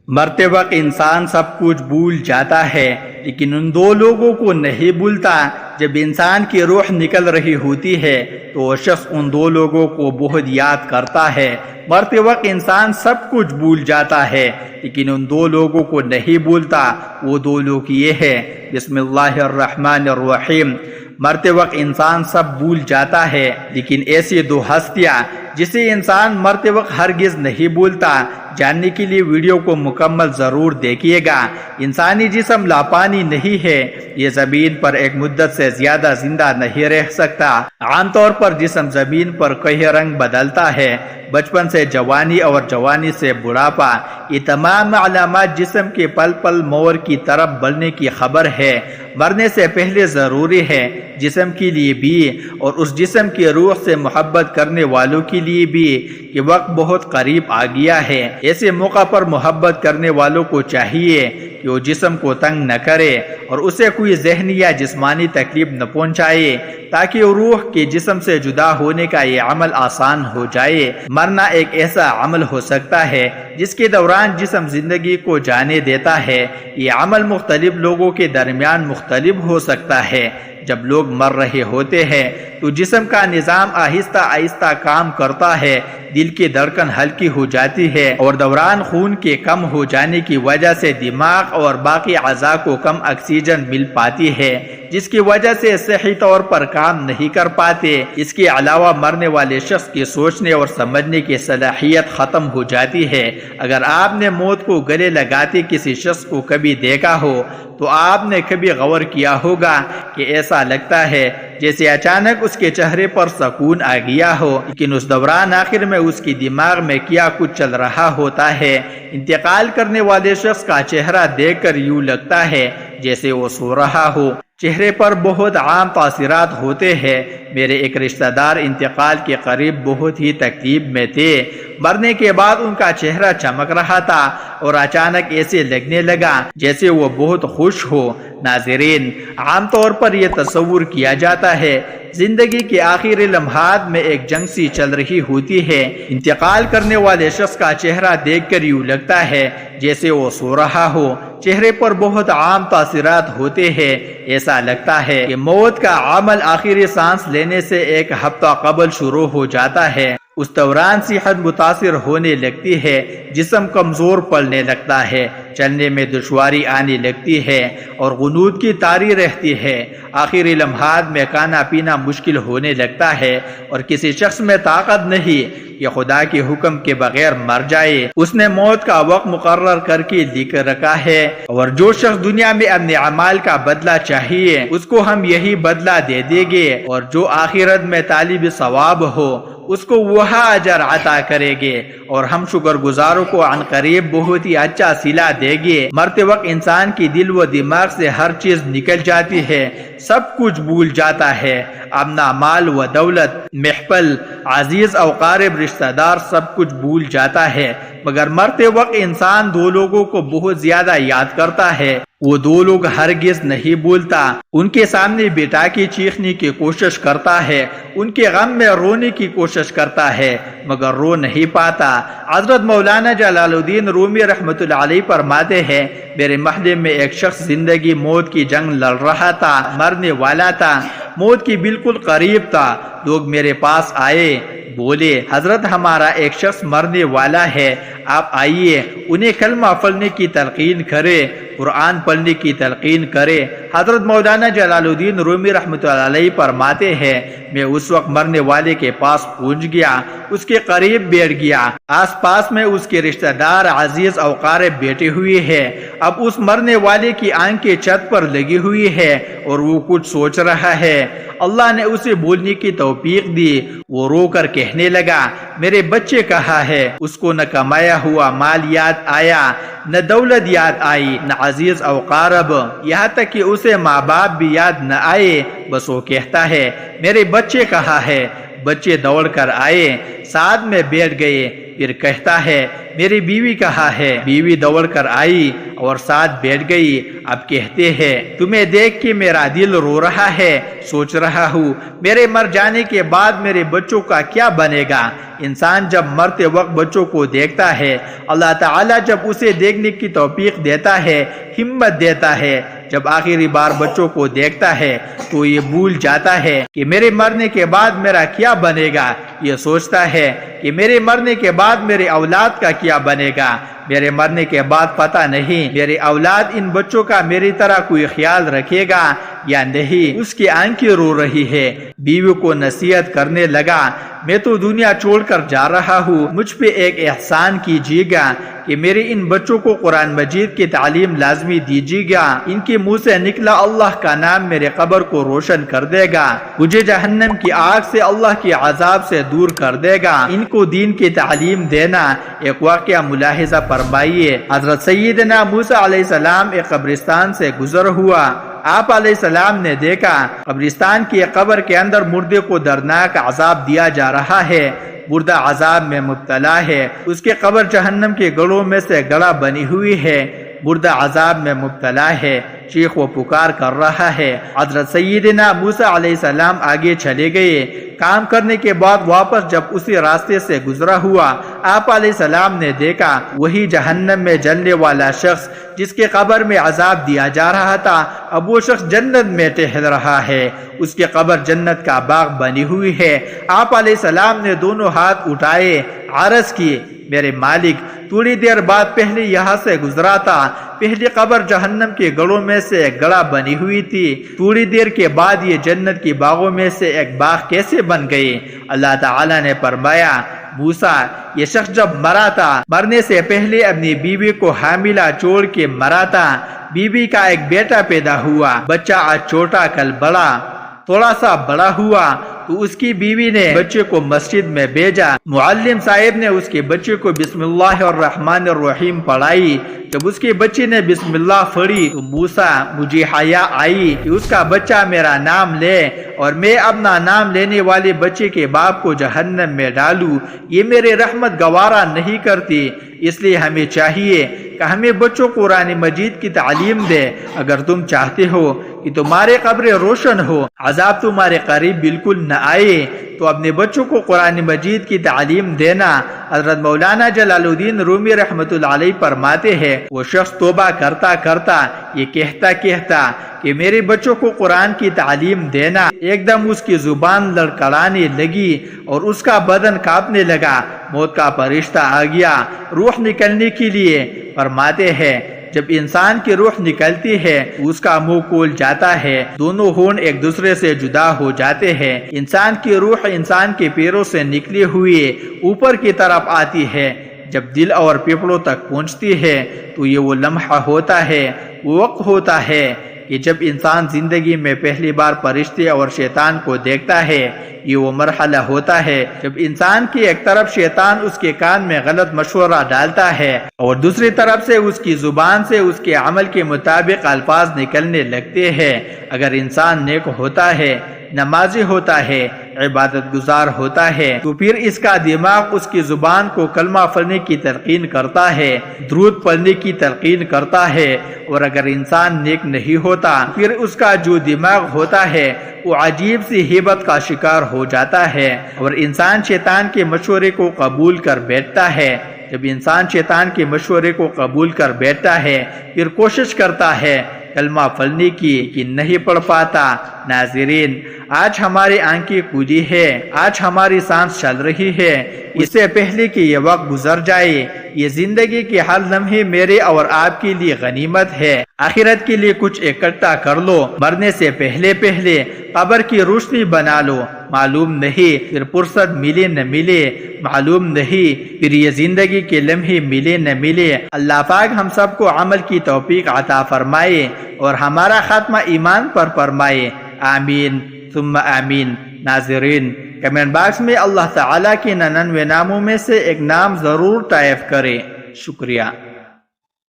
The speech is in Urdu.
مرتے وقت انسان سب کچھ بھول جاتا ہے، لیکن ان دو لوگوں کو نہیں بھولتا۔ جب انسان کی روح نکل رہی ہوتی ہے تو وہ شخص ان دو لوگوں کو بہت یاد کرتا ہے۔ مرتے وقت انسان سب کچھ بھول جاتا ہے، لیکن ان دو لوگوں کو نہیں بھولتا۔ وہ دو لوگ یہ ہے، بسم اللہ الرحمن الرحیم۔ مرتے وقت انسان سب بھول جاتا ہے، لیکن ایسی دو ہستیاں جسے انسان مرتے وقت ہرگز نہیں بھولتا۔ جاننے کے لیے ویڈیو کو مکمل ضرور دیکھیے گا۔ انسانی جسم لاپانی نہیں ہے، یہ زمین پر ایک مدت سے زیادہ زندہ نہیں رہ سکتا۔ عام طور پر جسم زمین پر کئی رنگ بدلتا ہے، بچپن سے جوانی اور جوانی سے بڑھاپا۔ یہ تمام علامات جسم کے پل پل مور کی طرف بڑھنے کی خبر ہے۔ مرنے سے پہلے ضروری ہے، جسم کے لیے بھی اور اس جسم کی روح سے محبت کرنے والوں کے لیے بھی، کہ وقت بہت قریب آ گیا ہے۔ ایسے موقع پر محبت کرنے والوں کو چاہیے کہ وہ جسم کو تنگ نہ کرے اور اسے کوئی ذہنی یا جسمانی تکلیف نہ پہنچائے، تاکہ روح کے جسم سے جدا ہونے کا یہ عمل آسان ہو جائے۔ مرنا ایک ایسا عمل ہو سکتا ہے جس کے دوران جسم زندگی کو جانے دیتا ہے۔ یہ عمل مختلف لوگوں کے درمیان مختلف ہو سکتا ہے۔ جب لوگ مر رہے ہوتے ہیں تو جسم کا نظام آہستہ آہستہ کام کرتا ہے، دل کی دھڑکن ہلکی ہو جاتی ہے اور دوران خون کے کم ہو جانے کی وجہ سے دماغ اور باقی اعضاء کو کم آکسیجن مل پاتی ہے، جس کی وجہ سے صحیح طور پر کام نہیں کر پاتے۔ اس کے علاوہ مرنے والے شخص کی سوچنے اور سمجھنے کی صلاحیت ختم ہو جاتی ہے۔ اگر آپ نے موت کو گلے لگاتے کسی شخص کو کبھی دیکھا ہو تو آپ نے کبھی غور کیا ہوگا کہ ایسا لگتا ہے جیسے اچانک اس کے چہرے پر سکون آ گیا ہو، لیکن اس دوران آخر میں اس کی دماغ میں کیا کچھ چل رہا ہوتا ہے۔ انتقال کرنے والے شخص کا چہرہ دیکھ کر یوں لگتا ہے جیسے وہ سو رہا ہو۔ چہرے پر بہت عام تاثرات ہوتے ہیں۔ میرے ایک رشتہ دار انتقال کے قریب بہت ہی تکلیف میں تھے۔ مرنے کے بعد ان کا چہرہ چمک رہا تھا اور اچانک ایسے لگنے لگا جیسے وہ بہت خوش ہو۔ ناظرین، عام طور پر یہ تصور کیا جاتا ہے زندگی کے آخری لمحات میں ایک جنگ سی چل رہی ہوتی ہے۔ انتقال کرنے والے شخص کا چہرہ دیکھ کر یوں لگتا ہے جیسے وہ سو رہا ہو۔ چہرے پر بہت عام تاثرات ہوتے ہیں۔ ایسا لگتا ہے کہ موت کا عمل آخری سانس لینے سے ایک ہفتہ قبل شروع ہو جاتا ہے۔ اس دوران صحت متاثر ہونے لگتی ہے، جسم کمزور پڑنے لگتا ہے، چلنے میں دشواری آنے لگتی ہے اور غنود کی طاری رہتی ہے۔ آخری لمحات میں کھانا پینا مشکل ہونے لگتا ہے اور کسی شخص میں طاقت نہیں کہ خدا کے حکم کے بغیر مر جائے۔ اس نے موت کا وقت مقرر کر کے لکھ رکھا ہے، اور جو شخص دنیا میں اپنے اعمال کا بدلہ چاہیے اس کو ہم یہی بدلہ دے دیں گے، اور جو آخرت میں طالب ثواب ہو اس کو وہاں اجر عطا کرے گے، اور ہم شکر گزاروں کو عن قریب بہت ہی اچھا صلہ دے گے۔ مرتے وقت انسان کی دل و دماغ سے ہر چیز نکل جاتی ہے، سب کچھ بھول جاتا ہے، اپنا مال و دولت، محفل، عزیز و قارب رشتہ دار، سب کچھ بھول جاتا ہے۔ مگر مرتے وقت انسان دو لوگوں کو بہت زیادہ یاد کرتا ہے۔ وہ دو لوگ ہرگز نہیں بھولتا۔ ان کے سامنے بٹا کے چیخنے کی کوشش کرتا ہے، ان کے غم میں رونے کی کوشش کرتا ہے، مگر رو نہیں پاتا۔ حضرت مولانا جلال الدین رومی رحمۃ اللہ علیہ فرماتے ہیں، میرے محلے میں ایک شخص زندگی موت کی جنگ لڑ رہا تھا، مرنے والا تھا، موت کی بالکل قریب تھا۔ لوگ میرے پاس آئے، بولے حضرت ہمارا ایک شخص مرنے والا ہے، آپ آئیے انہیں کلمہ پڑھنے کی تلقین کرے، قرآن پڑھنے کی تلقین کرے۔ حضرت مولانا جلال الدین رومی رحمۃ اللہ علیہ فرماتے ہیں، میں اس وقت مرنے والے کے پاس پہنچ گیا، اس کے قریب بیٹھ گیا۔ آس پاس میں اس کے رشتہ دار، عزیز و قارب بیٹھے ہوئے ہیں۔ اب اس مرنے والے کی آنکھیں چھت پر لگی ہوئی ہے اور وہ کچھ سوچ رہا ہے۔ اللہ نے اسے بولنے کی توفیق دی۔ وہ رو کر کہنے لگا، میرے بچے کہاں ہے؟ اس کو نہ کمایا ہوا مال یاد آیا، نہ دولت یاد آئی، نہ عزیز و قارب، یہاں تک کہ اسے ماں باپ بھی یاد نہ آئے۔ بس وہ کہتا ہے، میرے بچے کہاں ہے؟ بچے دوڑ کر آئے، ساتھ میں بیٹھ گئے، پھر کہتا ہے میری بیوی کہاں ہے؟ بیوی دوڑ کر آئی اور ساتھ بیٹھ گئی۔ اب کہتے ہیں تمہیں دیکھ کے میرا دل رو رہا ہے، سوچ رہا ہوں میرے مر جانے کے بعد میرے بچوں کا کیا بنے گا۔ انسان جب مرتے وقت بچوں کو دیکھتا ہے، اللہ تعالیٰ جب اسے دیکھنے کی توفیق دیتا ہے، ہمت دیتا ہے، جب آخری بار بچوں کو دیکھتا ہے تو یہ بھول جاتا ہے کہ میرے مرنے کے بعد میرا کیا بنے گا۔ یہ سوچتا ہے کہ میرے مرنے کے بعد میرے اولاد کا کیا بنے گا۔ میرے مرنے کے بعد پتہ نہیں میرے اولاد ان بچوں کا میری طرح کوئی خیال رکھے گا یا نہیں۔ اس کی آنکھیں رو رہی ہے۔ بیوی کو نصیحت کرنے لگا میں تو دنیا چھوڑ کر جا رہا ہوں، مجھ پہ ایک احسان کیجیے گا کہ میرے ان بچوں کو قرآن مجید کی تعلیم لازمی دیجیے گا۔ ان کے منہ سے نکلا اللہ کا نام میرے قبر کو روشن کر دے گا، مجھے جہنم کی آگ سے اللہ کے عذاب سے دور کر دے گا۔ ان کو دین کی تعلیم دینا۔ ایک واقعہ ملاحظہ فرمائیے، حضرت سیدنا موسیٰ علیہ السلام ایک قبرستان سے گزر ہوا۔ آپ علیہ السلام نے دیکھا قبرستان کی قبر کے اندر مردے کو دردناک عذاب دیا جا رہا ہے۔ مردہ عذاب میں مبتلا ہے، اس کے قبر جہنم کے گڑھوں میں سے گڑھا بنی ہوئی ہے، مردہ عذاب میں مبتلا ہے، چیخ و پکار کر رہا ہے۔ حضرت سیدنا موسیٰ علیہ السلام آگے چلے گئے۔ کام کرنے کے بعد واپس جب اسی راستے سے گزرا ہوا، آپ علیہ السلام نے دیکھا وہی جہنم میں جلنے والا شخص جس کے قبر میں عذاب دیا جا رہا تھا، اب وہ شخص جنت میں ٹہل رہا ہے، اس کے قبر جنت کا باغ بنی ہوئی ہے۔ آپ علیہ السلام نے دونوں ہاتھ اٹھائے، عرض کی میرے مالک تھوڑی دیر بعد پہلے یہاں سے گزرا تھا، پہلی قبر جہنم کے گڑھوں میں سے ایک گڑھا بنی ہوئی تھی، تھوڑی دیر کے بعد یہ جنت کے باغوں میں سے ایک باغ کیسے بن گئی؟ اللہ تعالیٰ نے فرمایا موسیٰ یہ شخص جب مرا تھا، مرنے سے پہلے اپنی بیوی کو حاملہ چھوڑ کے مرا تھا، بیوی کا ایک بیٹا پیدا ہوا، بچہ آج چھوٹا کل بڑا، تھوڑا سا بڑا ہوا تو اس کی بیوی نے بچے کو مسجد میں بھیجا، معلم صاحب نے اس کے بچے کو بسم اللہ الرحمن الرحیم پڑھائی۔ جب اس کے بچے نے بسم اللہ پڑھی تو موسیٰ مجھے حیا آئی کہ اس کا بچہ میرا نام لے اور میں اپنا نام لینے والے بچے کے باپ کو جہنم میں ڈالوں، یہ میرے رحمت گوارا نہیں کرتی، اس لیے ہمیں چاہیے کہ ہمیں بچوں کو قرآن مجید کی تعلیم دے۔ اگر تم چاہتے ہو کہ تمہارے قبریں روشن ہو، عذاب تمہارے قریب بالکل نہ آئے، تو اپنے بچوں کو قرآن مجید کی تعلیم دینا۔ حضرت مولانا جلال الدین رومی رحمۃ اللہ علیہ فرماتے ہیں وہ شخص توبہ کرتا کرتا یہ کہتا کہ میرے بچوں کو قرآن کی تعلیم دینا، ایک دم اس کی زبان لڑکھڑانے لگی اور اس کا بدن کانپنے لگا، موت کا فرشتہ آ گیا روح نکلنے کے لیے۔ فرماتے ہیں جب انسان کی روح نکلتی ہے اس کا منہ کھول جاتا ہے، دونوں ہونٹ ایک دوسرے سے جدا ہو جاتے ہیں، انسان کی روح انسان کے پیروں سے نکلی ہوئی اوپر کی طرف آتی ہے، جب دل اور پھیپھڑوں تک پہنچتی ہے تو یہ وہ لمحہ ہوتا ہے، وہ وقت ہوتا ہے کہ جب انسان زندگی میں پہلی بار فرشتے اور شیطان کو دیکھتا ہے، یہ وہ مرحلہ ہوتا ہے جب انسان کی ایک طرف شیطان اس کے کان میں غلط مشورہ ڈالتا ہے اور دوسری طرف سے اس کی زبان سے اس کے عمل کے مطابق الفاظ نکلنے لگتے ہیں۔ اگر انسان نیک ہوتا ہے، نمازی ہوتا ہے، عبادت گزار ہوتا ہے تو پھر اس کا دماغ اس کی زبان کو کلمہ پڑھنے کی تلقین کرتا ہے، درود پڑھنے کی تلقین کرتا ہے، اور اگر انسان نیک نہیں ہوتا پھر اس کا جو دماغ ہوتا ہے وہ عجیب سی ہیبت کا شکار ہو جاتا ہے اور انسان شیطان کے مشورے کو قبول کر بیٹھتا ہے۔ جب انسان شیطان کے مشورے کو قبول کر بیٹھتا ہے پھر کوشش کرتا ہے کلمہ پڑھنے کی کہ نہیں پڑھ پاتا۔ ناظرین آج ہماری آنکھیں کھلی ہے، آج ہماری سانس چل رہی ہے، اس سے پہلے کہ یہ وقت گزر جائے، یہ زندگی کے ہر لمحے میرے اور آپ کے لیے غنیمت ہے۔ آخرت کے لیے کچھ اکٹھا کر لو، مرنے سے پہلے قبر کی روشنی بنا لو، معلوم نہیں پھر فرصت ملے نہ ملے، معلوم نہیں پھر یہ زندگی کے لمحے ملے نہ ملے۔ اللہ پاک ہم سب کو عمل کی توفیق عطا فرمائے اور ہمارا خاتمہ ایمان پر فرمائے، آمین ثم آمین۔ ناظرین کمنٹ باکس میں اللہ تعالیٰ کے 99 ناموں میں سے ایک نام ضرور ٹائپ کریں۔ شکریہ۔